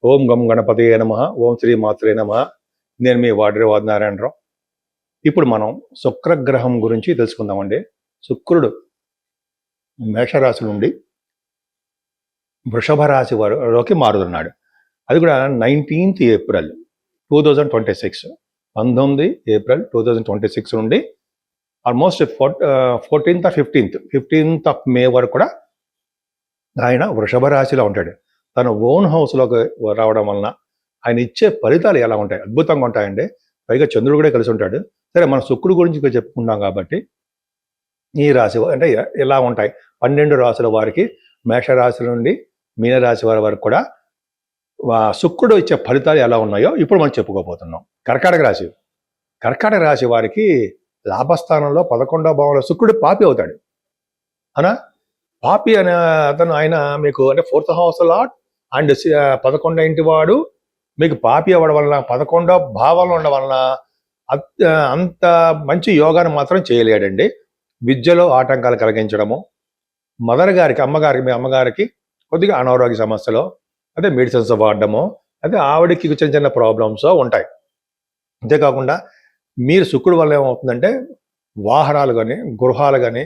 ఓం గం గణపతియే నమః. ఓం శ్రీ మాత్రే నమః. నేను మీ వాడ్రే నారాయణరావు. ఇప్పుడు మనం శుక్రగ్రహం గురించి తెలుసుకుందామండి. శుక్రుడు మేషరాశి నుండి వృషభ రాశి వారిలోకి మారుతున్నాడు. అది కూడా 19th ఏప్రిల్ 2026, 19 ఏప్రిల్ 2026 నుండి almost 14th or 15th of మే వరకు కూడా ఆయన వృషభ రాశిలో ఉంటాడు. తన ఓన్ హౌస్లోకి రావడం వలన ఆయన ఇచ్చే ఫలితాలు ఎలా ఉంటాయి? అద్భుతంగా ఉంటాయండి. పైగా చంద్రుడు కూడా కలిసి ఉంటాడు. సరే, మన శుక్రుడు గురించి చెప్పుకున్నాం కాబట్టి ఈ రాశి అంటే ఎలా ఉంటాయి? 12 రాశుల వారికి, మేషరాశి నుండి మీనరాశి వారి వరకు కూడా శుక్రుడు ఇచ్చే ఫలితాలు ఎలా ఉన్నాయో ఇప్పుడు మనం చెప్పుకోబోతున్నాం. కర్కాటక రాశి వారికి లాభస్థానంలో 11వ భావంలో శుక్రుడు పాపి అవుతాడు. అనా పాపి అనే అతను ఆయన మీకు అంటే 4th house లాట్ అండ్ 11వ ఇంటి వాడు మీకు పాపి అవ్వడం వలన 11వ భావంలో ఉండడం వలన అంత మంచి యోగాన్ని మాత్రం చేయలేడండి. విద్యలో ఆటంకాలు కలిగించడము, మీ అమ్మగారికి కొద్దిగా అనారోగ్య సమస్యలు, అదే మెడిసిన్స్ వాడడము, అదే ఆవిడకి చిన్న చిన్న ప్రాబ్లమ్స్ ఉంటాయి. అంతేకాకుండా మీరు శుక్రుడు వల్ల ఏమవుతుందంటే వాహనాలు కానీ, గృహాలు కానీ,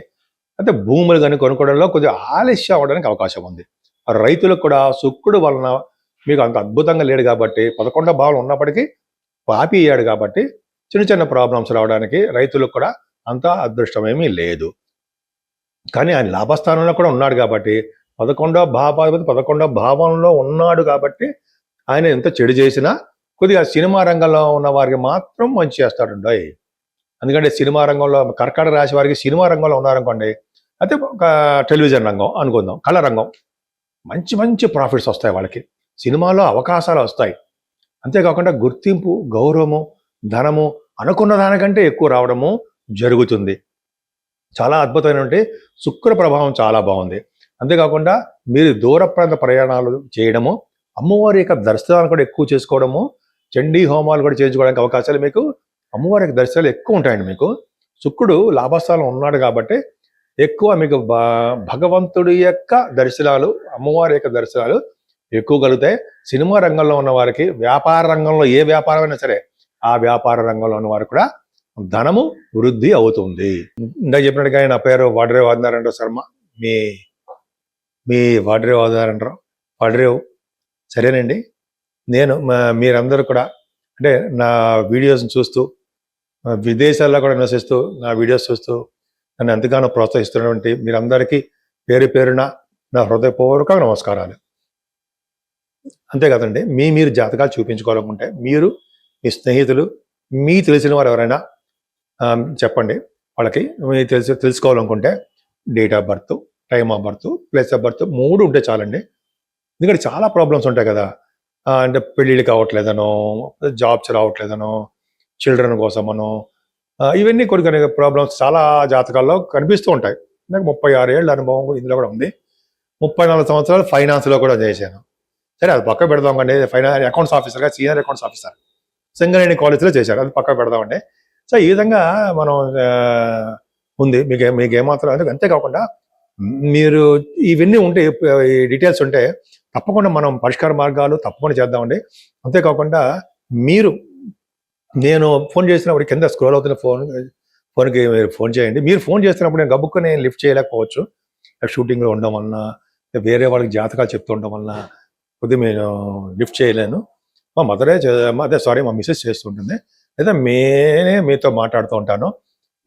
అంటే భూములు కానీ కొనుక్కోవడంలో కొద్దిగా ఆలస్యం అవ్వడానికి అవకాశం ఉంది. రైతులకు కూడా శుక్రుడు వలన మీకు అంత అద్భుతంగా లేడు కాబట్టి 11వ భావం ఉన్నప్పటికీ పాపి అయ్యాడు కాబట్టి చిన్న చిన్న ప్రాబ్లమ్స్ రావడానికి రైతులకు కూడా అంత అదృష్టమేమీ లేదు. కానీ ఆయన లాభస్థానంలో కూడా ఉన్నాడు కాబట్టి 11వ భావంలో ఉన్నాడు కాబట్టి ఆయన ఎంత చెడు చేసినా కొద్దిగా సినిమా రంగంలో ఉన్న వారికి మాత్రం మంచి చేస్తాడు. ఎందుకంటే సినిమా రంగంలో కర్కాటక రాశి వారికి సినిమా రంగంలో ఉన్నారనుకోండి, అయితే ఒక టెలివిజన్ రంగం అనుకుందాం, కళ రంగం, మంచి మంచి ప్రాఫిట్స్ వస్తాయి వాళ్ళకి, సినిమాలో అవకాశాలు వస్తాయి. అంతేకాకుండా గుర్తింపు, గౌరవము, ధనము అనుకున్న దానికంటే ఎక్కువ రావడము జరుగుతుంది. చాలా అద్భుతమైనటువంటి శుక్ర ప్రభావం చాలా బాగుంది. అంతేకాకుండా మీరు దూర ప్రాంత ప్రయాణాలు చేయడము, అమ్మవారి యొక్క దర్శనాలు కూడా ఎక్కువ చేసుకోవడము, చండీ హోమాలు కూడా చేయించుకోవడానికి అవకాశాలు మీకు అమ్మవారి యొక్క దర్శనాలు ఎక్కువ ఉంటాయండి. మీకు శుక్రుడు లాభస్థానం ఉన్నాడు కాబట్టి ఎక్కువ మీకు భగవంతుడి యొక్క దర్శనాలు, అమ్మవారి యొక్క దర్శనాలు ఎక్కువ కలుగుతాయి. సినిమా రంగంలో ఉన్న వారికి, వ్యాపార రంగంలో ఏ వ్యాపారమైనా సరే ఆ వ్యాపార రంగంలో ఉన్న వారికి కూడా ధనము వృద్ధి అవుతుంది. ఇందాక చెప్పినట్టుగా నా పేరు వాడ్రే నారాయణరావు శర్మ. మీ వాడ్రే నారాయణరావు సరేనండి. నేను మీరందరూ కూడా అంటే నా వీడియోస్ని చూస్తూ, విదేశాల్లో కూడా నివసిస్తూ నా వీడియోస్ చూస్తూ నన్ను ఎంతగానో ప్రోత్సహిస్తున్నటువంటి మీరందరికీ పేరు పేరున నా హృదయపూర్వక నమస్కారాలు. అంతే కదండి, మీరు జాతకాలు చూపించుకోవాలనుకుంటే మీరు, మీ స్నేహితులు, మీ తెలిసిన వారు ఎవరైనా చెప్పండి. వాళ్ళకి మీరు తెలుసుకోవాలనుకుంటే date of birth, time of birth, place of birth 3 ఉంటే చాలండి. ఎందుకంటే చాలా ప్రాబ్లమ్స్ ఉంటాయి కదా, అంటే పెళ్ళిళ్ళు కావట్లేదనో, జాబ్స్ రావట్లేదనో, చిల్డ్రన్ కోసమనో, ఇవన్నీ కొన్ని ప్రాబ్లమ్స్ చాలా జాతకాల్లో కనిపిస్తూ ఉంటాయి. నాకు 36 ఏళ్ళ అనుభవం ఇందులో కూడా ఉంది. 34 సంవత్సరాలు ఫైనాన్స్లో కూడా చేశాను. సరే, అది పక్క పెడదాం కండి. అకౌంట్స్ ఆఫీసర్గా, సీనియర్ అకౌంట్స్ ఆఫీసర్ సింగరేణి కాలేజ్లో చేశారు. అది పక్క పెడదామండి. సో ఈ విధంగా మనం ఉంది. మీకు ఏమాత్రం అంటే అంతేకాకుండా మీరు ఇవన్నీ ఉంటే, ఈ డీటెయిల్స్ ఉంటే తప్పకుండా మనం పరిష్కార మార్గాలు తప్పకుండా చేద్దామండి. అంతేకాకుండా నేను ఫోన్ చేసినప్పుడు కింద స్క్రోల్ అవుతున్న ఫోన్కి మీరు ఫోన్ చేయండి. మీరు ఫోన్ చేస్తున్నప్పుడు నేను గబుక్కు నేను లిఫ్ట్ చేయలేకపోవచ్చు. షూటింగ్లో ఉండడం వలన, వేరే వాళ్ళకి జాతకాలు చెప్తూ ఉండడం వలన కొద్దిగా నేను లిఫ్ట్ చేయలేను. మా మా మిస్సెస్ చేస్తుంటుంది, లేదా మీతో మాట్లాడుతూ ఉంటాను.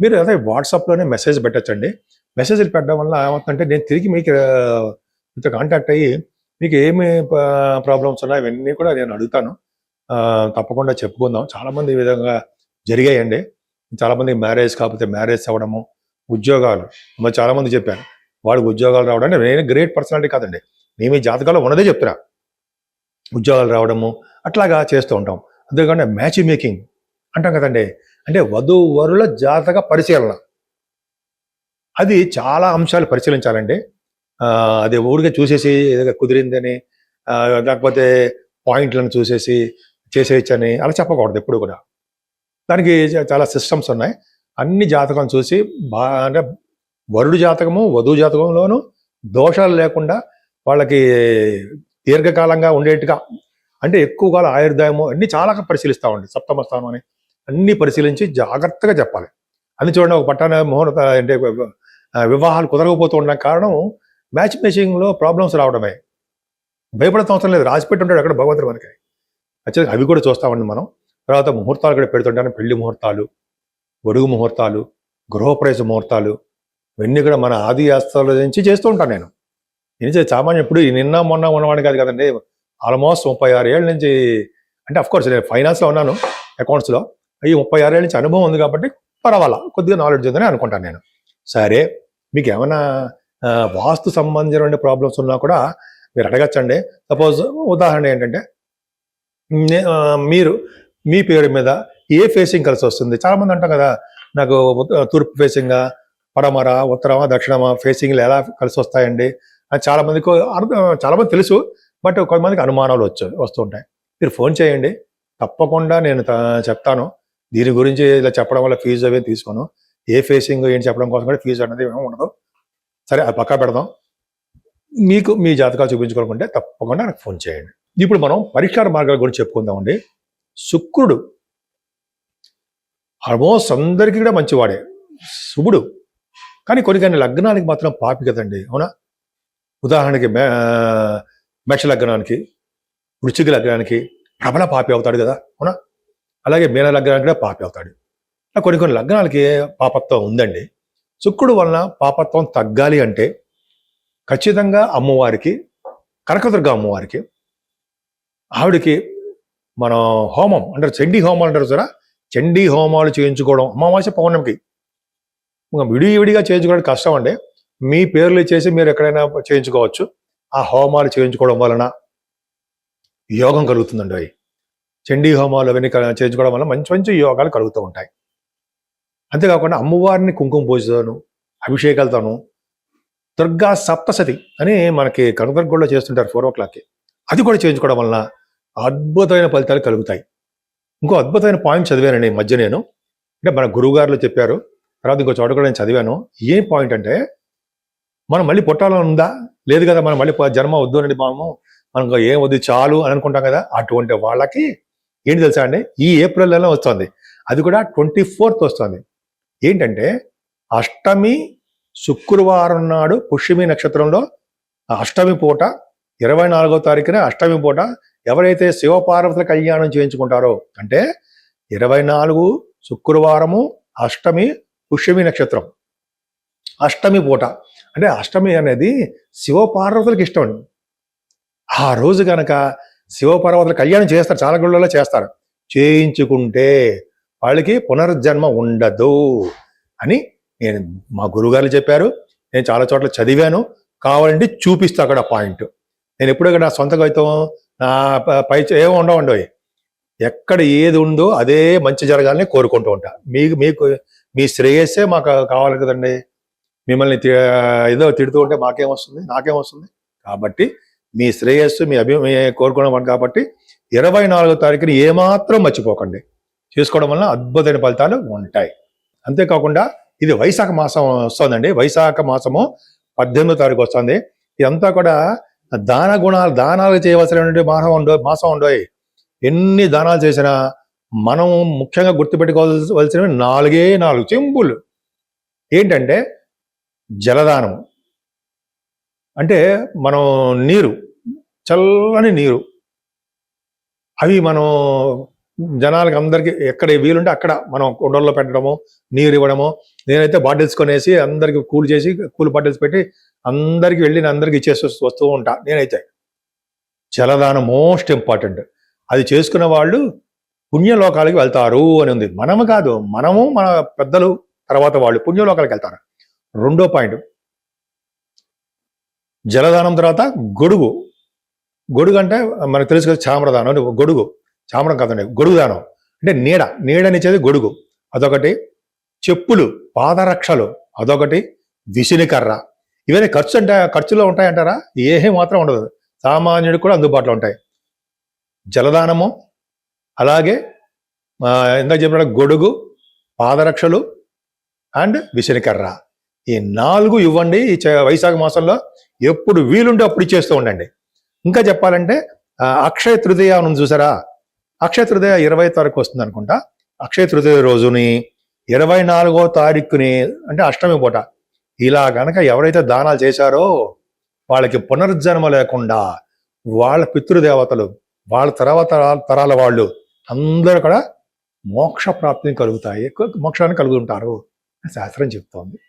మీరు అదే వాట్సాప్లోనే మెసేజ్ పెట్టచ్చండి. మెసేజ్లు పెట్టడం వల్ల ఏమవుతుందంటే నేను తిరిగి మీతో కాంటాక్ట్ అయ్యి మీకు ఏమి ప్రాబ్లమ్స్ ఉన్నాయో ఇవన్నీ కూడా నేను అడుగుతాను. తప్పకుండా చెప్పుకుందాం. చాలామంది ఈ విధంగా జరిగాయండి. చాలామంది మ్యారేజ్ కాకపోతే మ్యారేజ్ అవ్వడము, ఉద్యోగాలు, మరి చాలామంది చెప్పారు వాడికి ఉద్యోగాలు రావడం. అంటే నేను గ్రేట్ పర్సనాలిటీ కాదండి, మేము ఈ జాతకాల్లో ఉన్నదే చెప్తున్నా. ఉద్యోగాలు రావడము అట్లాగా చేస్తూ ఉంటాం. అంతేకాకుండా మ్యాచ్ మేకింగ్ అంటాం కదండి, అంటే వధూవరుల జాతక పరిశీలన, అది చాలా అంశాలు పరిశీలించాలండి. అది ఊరికే చూసేసి ఏదో కుదిరిందని, లేకపోతే పాయింట్లను చూసేసి చేసేయచ్చని అలా చెప్పకూడదు ఎప్పుడు కూడా. దానికి చాలా సిస్టమ్స్ ఉన్నాయి. అన్ని జాతకం చూసి అంటే వరుడు జాతకము, వధువు జాతకంలోనూ దోషాలు లేకుండా వాళ్ళకి దీర్ఘకాలంగా ఉండేట్టుగా అంటే ఎక్కువ కాలం ఆయుర్దాయము అన్ని చాలా పరిశీలిస్తామండి. సప్తమ స్థానం అని అన్ని పరిశీలించి జాగ్రత్తగా చెప్పాలి. అది చూడండి, ఒక పట్టాన ముహూర్త అంటే వివాహాలు కుదరకపోతూ ఉండడం కారణం మ్యాచ్ మేచింగ్లో ప్రాబ్లమ్స్ రావడమే. భయపడతాం అవసరం లేదు, రాసి పెట్టి ఉంటాడు అక్కడ భగవంతుడు మనకి. యాక్చువల్గా అవి కూడా చూస్తామండి మనం. తర్వాత ముహూర్తాలు కూడా పెడుతుంటాను, పెళ్లి ముహూర్తాలు, గొడుగు ముహూర్తాలు, గృహప్రవేశ ముహూర్తాలు, ఇవన్నీ కూడా మన ఆది ఆస్తాల నుంచి చేస్తూ ఉంటాను నేను. నేను సామాన్యం ఇప్పుడు నిన్న మొన్న ఉన్నవాడిని కాదు కదండి, ఆల్మోస్ట్ 36 ఏళ్ళ నుంచి. అంటే అఫ్కోర్స్ నేను ఫైనాన్స్లో ఉన్నాను, అకౌంట్స్లో. ఈ 36 ఏళ్ళ నుంచి అనుభవం ఉంది కాబట్టి పర్వాలా, కొద్దిగా నాలెడ్జ్ ఉందని అనుకుంటాను నేను. సరే, మీకు ఏమైనా వాస్తు సంబంధించిన ప్రాబ్లమ్స్ ఉన్నా కూడా మీరు అడగచ్చండి. సపోజ్ ఉదాహరణ ఏంటంటే, మీరు మీ పేరు మీద ఏ ఫేసింగ్ కలిసి వస్తుంది? చాలామంది అంటాం కదా, నాకు తూర్పు ఫేసింగా, పడమర, ఉత్తరమా, దక్షిణమా ఫేసింగ్లు ఎలా కలిసి వస్తాయండి అని చాలామంది తెలుసు. బట్ కొంతమందికి అనుమానాలు వస్తూ ఉంటాయి. మీరు ఫోన్ చేయండి, తప్పకుండా నేను చెప్తాను. దీని గురించి ఇలా చెప్పడం వల్ల ఫీజు అవి తీసుకోను. ఏ ఫేసింగ్ ఏంటి చెప్పడం కోసం కూడా ఫీజు అనేది ఏమీ ఉండదు. సరే, అది పక్కా పెడదాం. మీకు మీ జాతకాలు చూపించుకోవాలనుకుంటే తప్పకుండా నాకు ఫోన్ చేయండి. ఇప్పుడు మనం పరిష్కార మార్గాల గురించి చెప్పుకుందామండి. శుక్రుడు ఆల్మోస్ట్ అందరికీ కూడా మంచివాడే, శుభుడు. కానీ కొన్ని లగ్నానికి మాత్రం పాపి కదండి, అవునా? ఉదాహరణకి మేష లగ్నానికి, వృశ్చిక లగ్నానికి ప్రబల పాపి అవుతాడు కదా, అవునా? అలాగే మీన లగ్నానికి కూడా పాపి అవుతాడు. కొన్ని లగ్నాలకి పాపత్వం ఉందండి. శుక్రుడు వలన పాపత్వం తగ్గాలి అంటే ఖచ్చితంగా అమ్మవారికి, కనకదుర్గ అమ్మవారికి, ఆవిడికి మనం హోమం అంటారు, చండీ హోమాలు అంటారు సరే, చండీ హోమాలు చేయించుకోవడం అమావాస్య పౌర్ణమికి. విడివిడిగా చేయించుకోవడానికి కష్టం అండి. మీ పేర్లు చేసి మీరు ఎక్కడైనా చేయించుకోవచ్చు. ఆ హోమాలు చేయించుకోవడం వలన యోగం కలుగుతుందండి. అవి చండీ హోమాలు అవన్నీ చేయించుకోవడం వల్ల మంచి మంచి యోగాలు కలుగుతూ ఉంటాయి. అంతేకాకుండా అమ్మవారిని కుంకుమ పూజతోను, అభిషేకాలతోనూ, దుర్గా సప్తశతి అని మనకి కనకదుర్గలో చేస్తుంటారు 4 o'clockకి, అది కూడా చేయించుకోవడం వలన అద్భుతమైన ఫలితాలు కలుగుతాయి. ఇంకో అద్భుతమైన పాయింట్ చదివానండి ఈ మధ్య నేను. అంటే మన గురువుగారులు చెప్పారు, తర్వాత ఇంకో చోట కూడా నేను చదివాను. ఏం పాయింట్ అంటే, మనం మళ్ళీ పుట్టాలని ఉందా? లేదు కదా, మనం మళ్ళీ జన్మ వద్దు అండి, మనకు ఏం వద్దు చాలు అని అనుకుంటాం కదా. అటువంటి వాళ్ళకి ఏంటి తెలుసా అండి, ఈ ఏప్రిల్ నెలలో వస్తుంది, అది కూడా 24th వస్తుంది. ఏంటంటే అష్టమి శుక్రవారం నాడు పుష్యమి నక్షత్రంలో అష్టమి పూట 24వ తారీఖున అష్టమి పూట ఎవరైతే శివపార్వతుల కళ్యాణం చేయించుకుంటారో, అంటే 24 శుక్రవారము అష్టమి పుష్యమి నక్షత్రం అష్టమి పూట, అంటే అష్టమి అనేది శివపార్వతులకు ఇష్టం అండి. ఆ రోజు కనుక శివపార్వతుల కళ్యాణం చేస్తారు, చాలా గుళ్ళలో చేస్తారు. చేయించుకుంటే వాళ్ళకి పునర్జన్మ ఉండదు అని మా గురువుగారు చెప్పారు. నేను చాలా చోట్ల చదివాను, కావాలంటే చూపిస్తా అక్కడ పాయింట్. నేను ఎప్పుడూ నా సొంతగా అయితే నా పై ఏమో ఉండవు, ఎక్కడ ఏది ఉందో అదే మంచి జరగాలని కోరుకుంటూ ఉంటా. మీకు మీ శ్రేయస్సే మాకు కావాలి కదండి. మిమ్మల్ని ఏదో తిడుతూ ఉంటే మాకేమొస్తుంది, నాకేమొస్తుంది? కాబట్టి మీ శ్రేయస్సు మీ కోరుకున్నాం కాబట్టి 24వ తారీఖుని ఏమాత్రం మర్చిపోకండి. చేసుకోవడం వలన అద్భుతమైన ఫలితాలు ఉంటాయి. అంతేకాకుండా ఇది వైశాఖ మాసం వస్తుందండి. వైశాఖ మాసము 18వ తారీఖు వస్తుంది. ఇదంతా కూడా దానాలు చేయవలసినటువంటి మాసం ఉండవు. ఎన్ని దానాలు చేసినా మనం ముఖ్యంగా గుర్తుపెట్టుకోవాల్సినవి 4 చెంబులు. ఏంటంటే జలదానం, అంటే మనం నీరు, చల్లని నీరు, అవి మనం జనాలకి అందరికీ ఎక్కడ వీలుంటే అక్కడ మనం కుండల్లో పెట్టడము, నీరు ఇవ్వడము. నేనైతే బాటిల్స్ కొనేసి అందరికి కూల్ బాటిల్స్ పెట్టి అందరికి వెళ్ళి అందరికి ఇచ్చేసి వస్తూ ఉంటా. నేనైతే జలదానం మోస్ట్ ఇంపార్టెంట్. అది చేసుకున్న వాళ్ళు పుణ్యలోకాలకి వెళ్తారు అని ఉంది. మనము కాదు, మనము మన పెద్దలు తర్వాత వాళ్ళు పుణ్యలోకాలకు వెళ్తారు. రెండో పాయింట్, జలదానం తర్వాత గొడుగు. గొడుగు అంటే మనకు తెలుసు కదా, చామ్రదానం. చామరం కాదండి, గొడుగు దానం అంటే నీడనిచ్చేది గొడుగు. అదొకటి. చెప్పులు, పాదరక్షలు అదొకటి. విసినికర్ర. ఇవన్నీ ఖర్చులో ఉంటాయంటారా? ఏమీ మాత్రం ఉండదు, సామాన్యుడికి కూడా అందుబాటులో ఉంటాయి. జలదానము, అలాగే ఇందాక చెప్పిన గొడుగు, పాదరక్షలు అండ్ విసినికర్ర, ఈ 4 ఇవ్వండి. ఈ వైశాఖ మాసంలో ఎప్పుడు వీలుంటే అప్పుడు ఇచ్చేస్తూ ఉండండి. ఇంకా చెప్పాలంటే అక్షయ తృతీయ ఉంది చూసారా, అక్షయ తృతీయ 20వ తారీఖు వస్తుంది అనుకుంటా. అక్షయ తృతీయ రోజుని 24వ తారీఖుని అంటే అష్టమి పూట ఇలా గనక ఎవరైతే దానాలు చేశారో వాళ్ళకి పునర్జన్మ లేకుండా వాళ్ళ పితృదేవతలు, వాళ్ళ తర్వాత తరాల వాళ్ళు అందరూ కూడా మోక్ష ప్రాప్తిని కలుగుతాయి, మోక్షాన్ని కలుగుతుంటారు శాస్త్రం చెప్తోంది.